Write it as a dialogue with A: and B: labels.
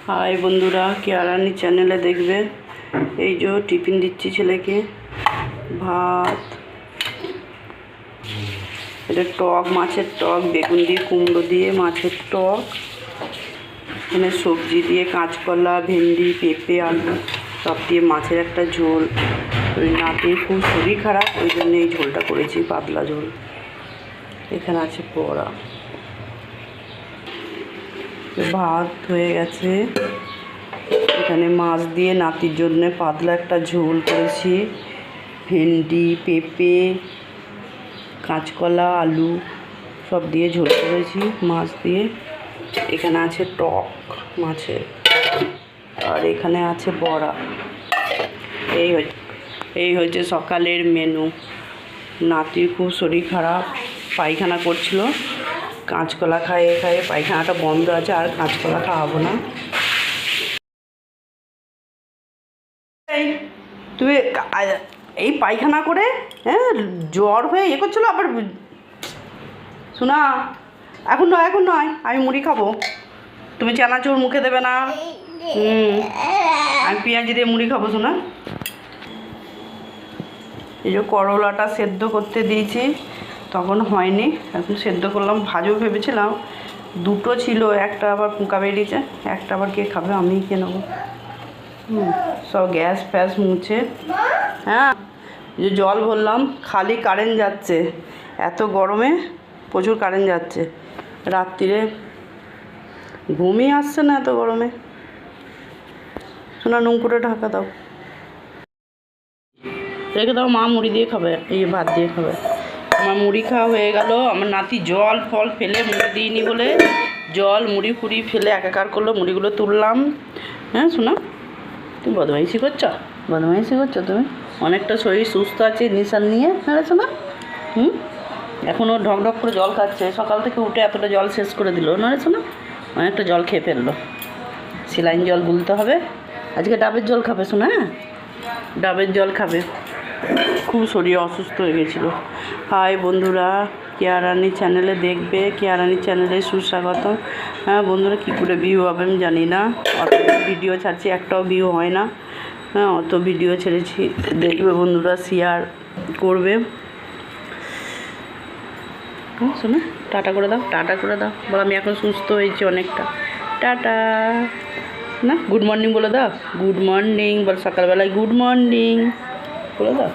A: High বন্ধুরা, কেয়ারানি চ্যানেলে দেখবে। এই যে টিফিন দিচ্ছি ছেলেকে, ভাত, এটা টক, মাছের টক, বেগুন দিয়ে কুমড়ো দিয়ে মাছের টক, এখানে সবজি দিয়ে কাঁচকলা, ভেন্ডি, পেঁপে, আলু সব দিয়ে মাছের একটা ঝোল। ওই নাতির খুব শরীর খারাপ, ওই জন্য এই ঝোলটা করেছি, পাতলা ঝোল। এখানে আছে বড়া, ভাত হয়ে গেছে। এখানে মাছ দিয়ে নাতির জন্য পাতলা একটা ঝোল করেছি, ভেন্ডি, পেঁপে, কাঁচকলা, আলু সব দিয়ে ঝোল করেছি মাছ দিয়ে। এখানে আছে টক মাছের, আর এখানে আছে বড়া। এই হচ্ছে সকালের মেনু। নাতির খুব শরীর খারাপ, পায়খানা করছিল, কাঁচকলা খাইয়ে খাইয়ে পায়খানাটা বন্ধ আছে, আর কাঁচকলা খাওয়াবো না। তুমি এই পায়খানা করে জ্বর হয়ে করছিল আবার। শোনা, এখন নয়, আমি মুড়ি খাবো, তুমি চানাচুর মুখে দেবে না। আমি পেঁয়াজি দিয়ে মুড়ি খাবো। শোনা, এই যে করলাটা সেদ্ধ করতে দিয়েছি, তখন হয়নি, এখন সেদ্ধ করলাম। ভাজও ভেবেছিলাম, দুটো ছিল, একটা আবার পোকা বেরিয়েছে, একটা আবার কে খাবে, আমিই খেয়ে নেবো। সব গ্যাস ফ্যাস মুছে। হ্যাঁ, যে জল ভরলাম, খালি কারেন্ট যাচ্ছে, এত গরমে প্রচুর কারেন্ট যাচ্ছে। রাত্রিরে ঘুমই আসছে না এত গরমে। শোনা, নুন করে ঢাকা দাও, রেখে দাও, মা মুড়ি দিয়ে খাবে, এই ভাত দিয়ে খাবে। আমার মুড়ি খাওয়া হয়ে গেল। আমার নাতি জল ফল ফেলে, মুড়ি দিইনি বলে জল মুড়ি ফুড়ি ফেলে একাকার করলো, মুড়িগুলো তুললাম। হ্যাঁ শোনা, তুমি বদমাইশি করছো তুমি। অনেকটা শরীর সুস্থ আছে নিশান নিয়ে। হ্যাঁ শোনা, এখনও ঢকঢক করে জল খাচ্ছে, সকাল থেকে উঠে এতটা জল শেষ করে দিল। না রে শোনা, অনেকটা জল খেয়ে ফেললো। সেলাইন জল গুলতে হবে, আজকে ডাবের জল খাবে। শোনা, হ্যাঁ ডাবের জল খাবে, খুব শরীর অসুস্থ হয়ে গেছিলো। হাই বন্ধুরা, কেয়ারানি চ্যানেলে দেখবে, কেয়ারানি চ্যানেলে সুস্বাগত। হ্যাঁ বন্ধুরা, কী করে ভিউ হবে আমি জানি না, অত ভিডিও ছাড়ছি, একটাও ভিউ হয় না। হ্যাঁ, অত ভিডিও ছেড়েছি, দেখবে বন্ধুরা, শেয়ার করবে। শোনো, টাটা করে দাও, বলো আমি এখন সুস্থ হয়েছি অনেকটা। টাটা না, গুড মর্নিং বলে দাও, গুড মর্নিং বল, সকালবেলায় গুড মর্নিং বলে দাও।